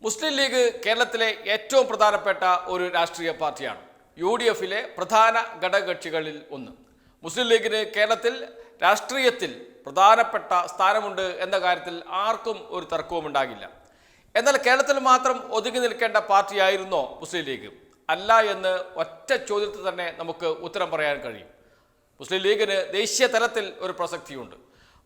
മുസ്ലിം league കേരളത്തിലെ ഏറ്റവും പ്രധാനപ്പെട്ട ഒരു രാഷ്ട്രീയ പാർട്ടിയാണ്. UDFിലെ പ്രധാന ഘടകകക്ഷികളിൽ ഒന്ന്. മുസ്ലിം ലീഗിന് കേരളത്തിൽ രാഷ്ട്രീയത്തിൽ പ്രധാനപ്പെട്ട സ്ഥാനമുണ്ട് എന്ന കാര്യത്തിൽ ആർക്കും ഒരു തർക്കവും ഉണ്ടാകില്ല. എന്നാൽ കേരളത്തിൽ മാത്രം ഒതുങ്ങി നിൽക്കേണ്ട പാർട്ടിയായിരുന്നോ മുസ്ലിം ലീഗ്? അല്ല എന്ന് ഒറ്റ ചോദ്യത്തിൽ തന്നെ നമുക്ക് ഉത്തരം പറയാൻ കഴിയും. മുസ്ലിം ലീഗിന് ദേശീയ തലത്തിൽ ഒരു പ്രസക്തിയുണ്ട്.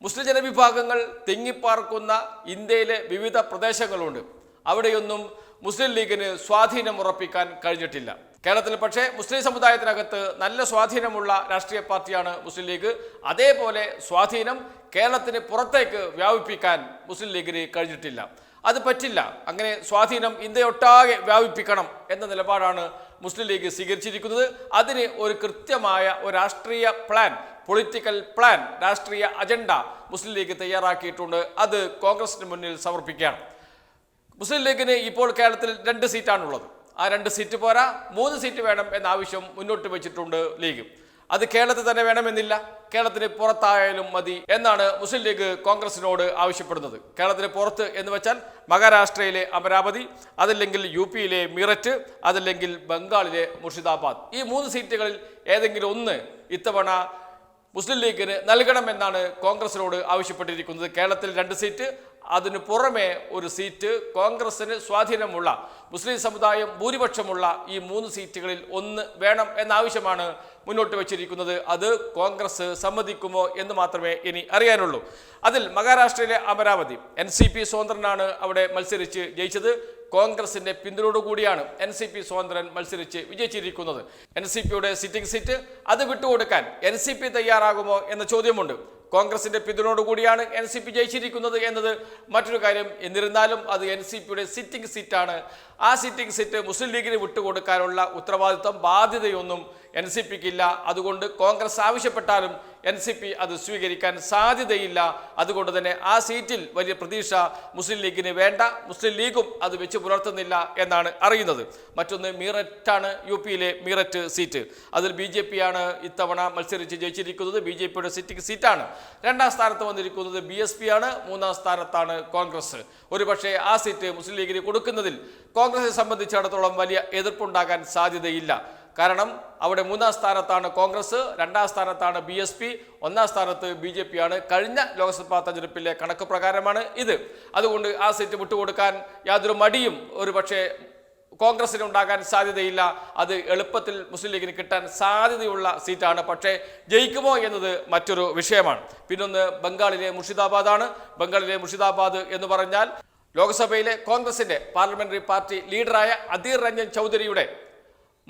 മുസ്ലിം ജനവിഭാഗങ്ങൾ തിങ്ങിപ്പാർക്കുന്ന ഇന്ത്യയിലെ വിവിധ പ്രദേശങ്ങളുണ്ട്. അവിടെയൊന്നും മുസ്ലിം ലീഗിന് സ്വാധീനം ഉറപ്പിക്കാൻ കഴിഞ്ഞിട്ടില്ല. കേരളത്തിൽ പക്ഷേ മുസ്ലിം സമുദായത്തിനകത്ത് നല്ല സ്വാധീനമുള്ള രാഷ്ട്രീയ പാർട്ടിയാണ് മുസ്ലിം ലീഗ്. അതേപോലെ സ്വാധീനം കേരളത്തിന് പുറത്തേക്ക് വ്യാപിപ്പിക്കാൻ മുസ്ലിം ലീഗിന് കഴിഞ്ഞിട്ടില്ല. അത് പറ്റില്ല. അങ്ങനെ സ്വാധീനം ഇന്ത്യയൊട്ടാകെ വ്യാപിപ്പിക്കണം എന്ന നിലപാടാണ് മുസ്ലിം ലീഗ് സ്വീകരിച്ചിരിക്കുന്നത്. അതിന് ഒരു കൃത്യമായ ഒരു രാഷ്ട്രീയ പ്ലാൻ, പൊളിറ്റിക്കൽ പ്ലാൻ, രാഷ്ട്രീയ അജണ്ട മുസ്ലിം ലീഗ് തയ്യാറാക്കിയിട്ടുണ്ട്. അത് കോൺഗ്രസിന് മുന്നിൽ സമർപ്പിക്കുകയാണ്. മുസ്ലിം ലീഗിന് ഇപ്പോൾ കേരളത്തിൽ 2 സീറ്റാണുള്ളത്. ആ 2 സീറ്റ് പോരാ, 3 സീറ്റ് വേണം എന്ന ആവശ്യം മുന്നോട്ട് വെച്ചിട്ടുണ്ട് ലീഗ്. അത് കേരളത്തിൽ തന്നെ വേണമെന്നില്ല, കേരളത്തിന് പുറത്തായാലും മതി എന്നാണ് മുസ്ലിം ലീഗ് കോൺഗ്രസിനോട് ആവശ്യപ്പെടുന്നത്. കേരളത്തിന് പുറത്ത് എന്ന് വെച്ചാൽ മഹാരാഷ്ട്രയിലെ അമരാവതി, അതല്ലെങ്കിൽ UPയിലെ മീററ്റ്, അതല്ലെങ്കിൽ ബംഗാളിലെ മുർഷിദാബാദ്. ഈ 3 സീറ്റുകളിൽ ഏതെങ്കിലും ഒന്ന് ഇത്തവണ മുസ്ലിം ലീഗിന് നൽകണമെന്നാണ് കോൺഗ്രസിനോട് ആവശ്യപ്പെട്ടിരിക്കുന്നത്. കേരളത്തിൽ 2 സീറ്റ്, അതിനു പുറമെ ഒരു സീറ്റ് കോൺഗ്രസിന് സ്വാധീനമുള്ള മുസ്ലിം സമുദായം ഭൂരിപക്ഷമുള്ള ഈ 3 സീറ്റുകളിൽ ഒന്ന് വേണം എന്ന ആവശ്യമാണ് മുന്നോട്ട് വച്ചിരിക്കുന്നത്. അത് കോൺഗ്രസ് സമ്മതിക്കുമോ എന്ന് മാത്രമേ ഇനി അറിയാനുള്ളൂ. അതിൽ മഹാരാഷ്ട്രയിലെ അമരാവതി NCP സ്വതന്ത്രനാണ് അവിടെ മത്സരിച്ച് ജയിച്ചത്. കോൺഗ്രസിന്റെ പിന്തുണയോടുകൂടിയാണ് NCP സ്വതന്ത്രൻ മത്സരിച്ച് വിജയിച്ചിരിക്കുന്നത്. NCPയുടെ സിറ്റിംഗ് സീറ്റ് അത് വിട്ടുകൊടുക്കാൻ NCP തയ്യാറാകുമോ എന്ന ചോദ്യമുണ്ട്. കോൺഗ്രസിന്റെ പിന്തുണയോടുകൂടിയാണ് NCP ജയിച്ചിരിക്കുന്നത് എന്നത് മറ്റൊരു കാര്യം. എന്നിരുന്നാലും അത് NCPയുടെ സിറ്റിംഗ് സീറ്റാണ്. ആ സിറ്റിംഗ് സീറ്റ് മുസ്ലിം ലീഗിന് വിട്ടുകൊടുക്കാനുള്ള ഉത്തരവാദിത്വം, ബാധ്യതയൊന്നും NCPക്കില്ല. അതുകൊണ്ട് കോൺഗ്രസ് ആവശ്യപ്പെട്ടാലും NCP അത് സ്വീകരിക്കാൻ സാധ്യതയില്ല. അതുകൊണ്ട് തന്നെ ആ സീറ്റിൽ വലിയ പ്രതീക്ഷ മുസ്ലിം ലീഗിന് വേണ്ട. മുസ്ലിം ലീഗും അത് വെച്ച് പുലർത്തുന്നില്ല എന്നാണ് അറിയുന്നത്. മറ്റൊന്ന് മീററ്റാണ്, UPയിലെ മീററ്റ് സീറ്റ്. അതിൽ BJP ആണ് ഇത്തവണ മത്സരിച്ച് ജയിച്ചിരിക്കുന്നത്. BJPയുടെ സിറ്റിംഗ് സീറ്റാണ്. 2ാം സ്ഥാനത്ത് വന്നിരിക്കുന്നത് BSP ആണ്. 3ാം സ്ഥാനത്താണ് കോൺഗ്രസ്. ഒരുപക്ഷെ ആ സീറ്റ് മുസ്ലിം ലീഗിന് കൊടുക്കുന്നതിൽ കോൺഗ്രസിനെ സംബന്ധിച്ചിടത്തോളം വലിയ എതിർപ്പുണ്ടാകാൻ സാധ്യതയില്ല. കാരണം അവിടെ 3ാം സ്ഥാനത്താണ് കോൺഗ്രസ്, 2ാം സ്ഥാനത്താണ് BSP, 1ാം സ്ഥാനത്ത് BJP ആണ്. കഴിഞ്ഞ ലോക്സഭാ തെരഞ്ഞെടുപ്പിലെ കണക്ക് പ്രകാരമാണ് ഇത്. അതുകൊണ്ട് ആ സീറ്റ് വിട്ടുകൊടുക്കാൻ യാതൊരു മടിയും ഒരു പക്ഷേ കോൺഗ്രസിന് ഉണ്ടാകാൻ സാധ്യതയില്ല. അത് എളുപ്പത്തിൽ മുസ്ലിം ലീഗിന് കിട്ടാൻ സാധ്യതയുള്ള സീറ്റാണ്. പക്ഷേ ജയിക്കുമോ എന്നത് മറ്റൊരു വിഷയമാണ്. പിന്നൊന്ന് ബംഗാളിലെ മുർഷിദാബാദാണ്. ബംഗാളിലെ മുർഷിദാബാദ് എന്ന് പറഞ്ഞാൽ ലോക്സഭയിലെ കോൺഗ്രസിന്റെ പാർലമെന്ററി പാർട്ടി ലീഡറായ അധീർ രഞ്ജൻ ചൗധരിയുടെ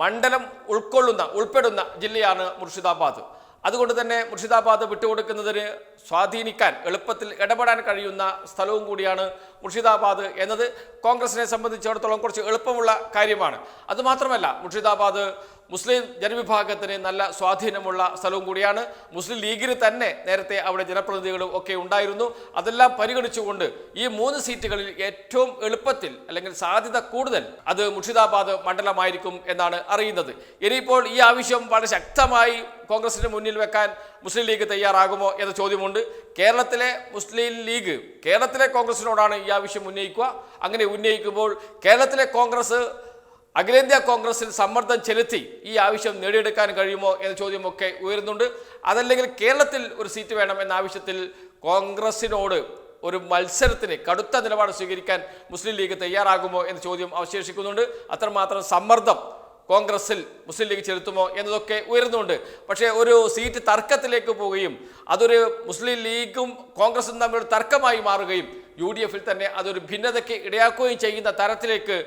മണ്ഡലം ഉൾപ്പെടുന്ന ജില്ലയാണ് മുർഷിദാബാദ്. അതുകൊണ്ട് തന്നെ മുർഷിദാബാദ് വിട്ടുകൊടുക്കുന്നതിന് സ്വാധീനിക്കാൻ, എളുപ്പത്തിൽ ഇടപെടാൻ കഴിയുന്ന സ്ഥലവും കൂടിയാണ് മുർഷിദാബാദ് എന്നത് കോൺഗ്രസിനെ സംബന്ധിച്ചിടത്തോളം കുറച്ച് എളുപ്പമുള്ള കാര്യമാണ്. അതുമാത്രമല്ല, മുർഷിദാബാദ് മുസ്ലിം ജനവിഭാഗത്തിന് നല്ല സ്വാധീനമുള്ള സ്ഥലവും കൂടിയാണ്. മുസ്ലിം ലീഗിന് തന്നെ നേരത്തെ അവിടെ ജനപ്രതിനിധികളും ഒക്കെ ഉണ്ടായിരുന്നു. അതെല്ലാം പരിഗണിച്ചുകൊണ്ട് ഈ 3 സീറ്റുകളിൽ ഏറ്റവും എളുപ്പത്തിൽ, അല്ലെങ്കിൽ സാധ്യത കൂടുതൽ, അത് മുർഷിദാബാദ് മണ്ഡലമായിരിക്കും എന്നാണ് അറിയുന്നത്. ഇനിയിപ്പോൾ ഈ ആവശ്യം വളരെ ശക്തമായി കോൺഗ്രസിന് മുന്നിൽ വെക്കാൻ മുസ്ലിം ലീഗ് തയ്യാറാകുമോ എന്ന ചോദ്യമുണ്ട്. കേരളത്തിലെ മുസ്ലിം ലീഗ് കേരളത്തിലെ കോൺഗ്രസിനോടാണ് ഈ ആവശ്യം ഉന്നയിക്കുക. അങ്ങനെ ഉന്നയിക്കുമ്പോൾ കേരളത്തിലെ കോൺഗ്രസ് അഖിലേന്ത്യാ കോൺഗ്രസിൽ സമ്മർദ്ദം ചെലുത്തി ഈ ആവശ്യം നേടിയെടുക്കാൻ കഴിയുമോ എന്ന ചോദ്യമൊക്കെ ഉയരുന്നുണ്ട്. അതല്ലെങ്കിൽ കേരളത്തിൽ ഒരു സീറ്റ് വേണം എന്ന ആവശ്യത്തിൽ കോൺഗ്രസിനോട് ഒരു മത്സരത്തിന് കടുത്ത നിലപാട് സ്വീകരിക്കാൻ മുസ്ലിം ലീഗ് തയ്യാറാകുമോ എന്ന ചോദ്യം അവശേഷിക്കുന്നുണ്ട്. അത്രമാത്രം സമ്മർദ്ദം കോൺഗ്രസിൽ മുസ്ലിം ലീഗ് ചെലുത്തുമോ എന്നതൊക്കെ ഉയരുന്നുണ്ട്. പക്ഷേ ഒരു സീറ്റ് തർക്കത്തിലേക്ക് പോവുകയും അതൊരു മുസ്ലിം ലീഗും കോൺഗ്രസും തമ്മിലൊരു തർക്കമായി മാറുകയും UDFിൽ തന്നെ അതൊരു ഭിന്നതയ്ക്ക് ഇടയാക്കുകയും ചെയ്യുന്ന തരത്തിലേക്ക്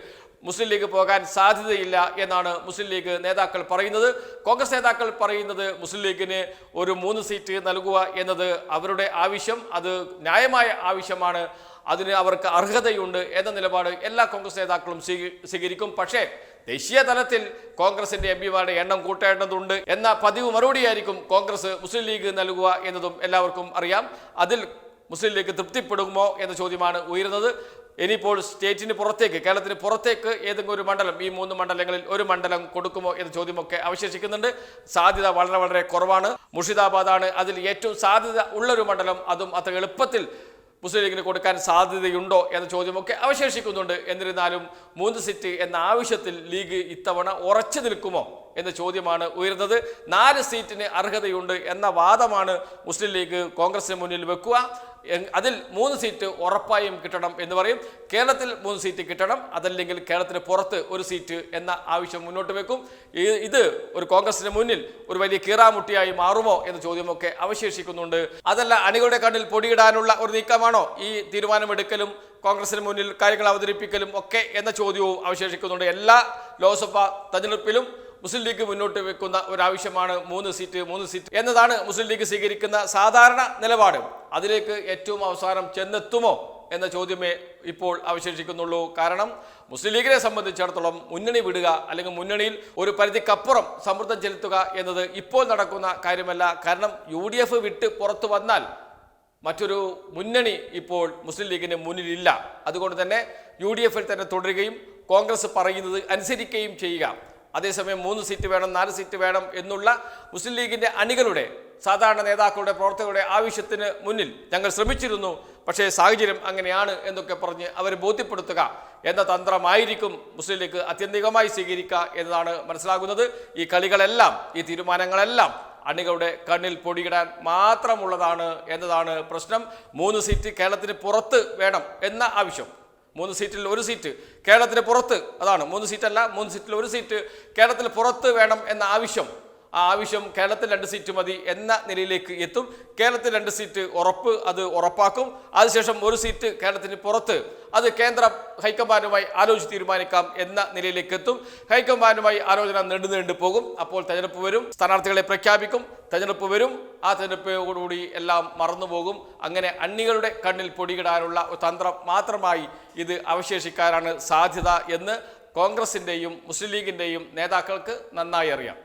മുസ്ലിം ലീഗ് പോകാൻ സാധ്യതയില്ല എന്നാണ് മുസ്ലിം ലീഗ് നേതാക്കൾ പറയുന്നത്. കോൺഗ്രസ് നേതാക്കൾ പറയുന്നത് മുസ്ലിം ലീഗിന് ഒരു 3 സീറ്റ് നൽകുക എന്നത് അവരുടെ ആവശ്യം, അത് ന്യായമായ ആവശ്യമാണ്, അതിന് അവർക്ക് അർഹതയുണ്ട് എന്ന നിലപാട് എല്ലാ കോൺഗ്രസ് നേതാക്കളും സ്വീകരിക്കും. പക്ഷേ ദേശീയ തലത്തിൽ കോൺഗ്രസിന്റെ MPമാരുടെ എണ്ണം കൂട്ടേണ്ടതുണ്ട് എന്ന പതിവ് മറുപടിയായിരിക്കും കോൺഗ്രസ് മുസ്ലിം ലീഗ് നൽകുക എന്നതും എല്ലാവർക്കും അറിയാം. അതിൽ മുസ്ലിം ലീഗ് തൃപ്തിപ്പെടുമോ എന്ന ചോദ്യമാണ് ഉയരുന്നത്. ഇനിയിപ്പോൾ സ്റ്റേറ്റിന് പുറത്തേക്ക്, കേരളത്തിന് പുറത്തേക്ക് ഏതെങ്കിലും ഒരു മണ്ഡലം, ഈ 3 മണ്ഡലങ്ങളിൽ ഒരു മണ്ഡലം കൊടുക്കുമോ എന്ന ചോദ്യമൊക്കെ അവശേഷിക്കുന്നുണ്ട്. സാധ്യത വളരെ കുറവാണ്. മുർഷിദാബാദാണ് അതിൽ ഏറ്റവും സാധ്യത ഉള്ളൊരു മണ്ഡലം. അതും അത്ര എളുപ്പത്തിൽ മുസ്ലിം ലീഗിന് കൊടുക്കാൻ സാധ്യതയുണ്ടോ എന്ന ചോദ്യമൊക്കെ അവശേഷിക്കുന്നുണ്ട്. എന്നിരുന്നാലും 3 സീറ്റ് എന്ന ആവശ്യത്തിൽ ലീഗ് ഇത്തവണ ഉറച്ചു നിൽക്കുമോ എന്ന ചോദ്യമാണ് ഉയർന്നത്. 4 സീറ്റിന് അർഹതയുണ്ട് എന്ന വാദമാണ് മുസ്ലിം ലീഗ് കോൺഗ്രസിന് മുന്നിൽ വെക്കുക. അതിൽ 3 സീറ്റ് ഉറപ്പായും കിട്ടണം എന്ന് പറയും. കേരളത്തിൽ 3 സീറ്റ് കിട്ടണം, അതല്ലെങ്കിൽ കേരളത്തിന് പുറത്ത് 1 സീറ്റ് എന്ന ആവശ്യം മുന്നോട്ട് വെക്കും. ഇത് ഒരു കോൺഗ്രസിന് മുന്നിൽ ഒരു വലിയ കീറാമുട്ടിയായി മാറുമോ എന്ന ചോദ്യമൊക്കെ അവശേഷിക്കുന്നുണ്ട്. അതല്ല, അണികളുടെ കണ്ണിൽ പൊടിയിടാനുള്ള ഒരു നീക്കമാണോ ഈ തീരുമാനമെടുക്കലും കോൺഗ്രസിന് മുന്നിൽ കാര്യങ്ങൾ അവതരിപ്പിക്കലും ഒക്കെ എന്ന ചോദ്യവും അവശേഷിക്കുന്നുണ്ട്. എല്ലാ ലോക്സഭാ തെരഞ്ഞെടുപ്പിലും മുസ്ലിം ലീഗ് മുന്നോട്ട് വെക്കുന്ന ഒരാവശ്യമാണ് 3 സീറ്റ് എന്നതാണ് മുസ്ലിം ലീഗ് സ്വീകരിക്കുന്ന സാധാരണ നിലപാട്. അതിലേക്ക് ഏറ്റവും അവസാനം ചെന്നെത്തുമോ എന്ന ചോദ്യമേ ഇപ്പോൾ അവശേഷിക്കുന്നുള്ളൂ. കാരണം മുസ്ലിം ലീഗിനെ സംബന്ധിച്ചിടത്തോളം മുന്നണി വിടുക അല്ലെങ്കിൽ മുന്നണിയിൽ ഒരു പരിധിക്കപ്പുറം സമ്മർദ്ദം ചെലുത്തുക എന്നത് ഇപ്പോൾ നടക്കുന്ന കാര്യമല്ല. കാരണം UDF വിട്ട് പുറത്തു വന്നാൽ മറ്റൊരു മുന്നണി ഇപ്പോൾ മുസ്ലിം ലീഗിന് മുന്നിലില്ല. അതുകൊണ്ട് തന്നെ UDFിൽ തന്നെ തുടരുകയും കോൺഗ്രസ് പറയുന്നത് അനുസരിക്കുകയും ചെയ്യുക. അതേസമയം 3 സീറ്റ് വേണം, 4 സീറ്റ് വേണം എന്നുള്ള മുസ്ലിം ലീഗിൻ്റെ അണികളുടെ സാധാരണ നേതാക്കളുടെ പ്രവർത്തകരുടെ ആവശ്യത്തിന് മുന്നിൽ ഞങ്ങൾ ശ്രമിച്ചിരുന്നു, പക്ഷേ സാഹചര്യം അങ്ങനെയാണ് എന്നൊക്കെ പറഞ്ഞ് അവരെ ബോധ്യപ്പെടുത്തുക എന്ന തന്ത്രമായിരിക്കും മുസ്ലിം ലീഗ് അത്യന്തികമായി സ്വീകരിക്കുക എന്നതാണ് മനസ്സിലാകുന്നത്. ഈ കളികളെല്ലാം, ഈ തീരുമാനങ്ങളെല്ലാം അണികളുടെ കണ്ണിൽ പൊടിയിടാൻ മാത്രമുള്ളതാണ് എന്നതാണ് പ്രശ്നം. 3 സീറ്റ് കേരളത്തിന് പുറത്ത് വേണം എന്ന ആവശ്യം, 3 സീറ്റിൽ 1 സീറ്റ് കേരളത്തിന് പുറത്ത്, അതാണ് 3 സീറ്റല്ല, 3 സീറ്റിൽ 1 സീറ്റ് കേരളത്തിന് പുറത്ത് വേണം എന്ന ആവശ്യം, ആ ആവശ്യം കേരളത്തിൽ 2 സീറ്റ് മതി എന്ന നിലയിലേക്ക് എത്തും. കേരളത്തിൽ 2 സീറ്റ് ഉറപ്പ്, അത് ഉറപ്പാക്കും. അതിനുശേഷം 1 സീറ്റ് കേരളത്തിന് പുറത്ത്, അത് കേന്ദ്ര ഹൈക്കമാൻഡുമായി ആലോചിച്ച് തീരുമാനിക്കാം എന്ന നിലയിലേക്ക് എത്തും. ഹൈക്കമാൻഡുമായി ആലോചന നീണ്ടു പോകും. അപ്പോൾ തെരഞ്ഞെടുപ്പ് വരും, സ്ഥാനാർത്ഥികളെ പ്രഖ്യാപിക്കും, തെരഞ്ഞെടുപ്പ് വരും. ആ തെരഞ്ഞെടുപ്പോടുകൂടി എല്ലാം മറന്നുപോകും. അങ്ങനെ അണികളുടെ കണ്ണിൽ പൊടിയിടാനുള്ള ഒരു തന്ത്രം മാത്രമായി ഇത് അവശേഷിക്കാനാണ് സാധ്യത എന്ന് കോൺഗ്രസിൻ്റെയും മുസ്ലിം ലീഗിൻ്റെയും നേതാക്കൾക്ക് നന്നായി അറിയാം.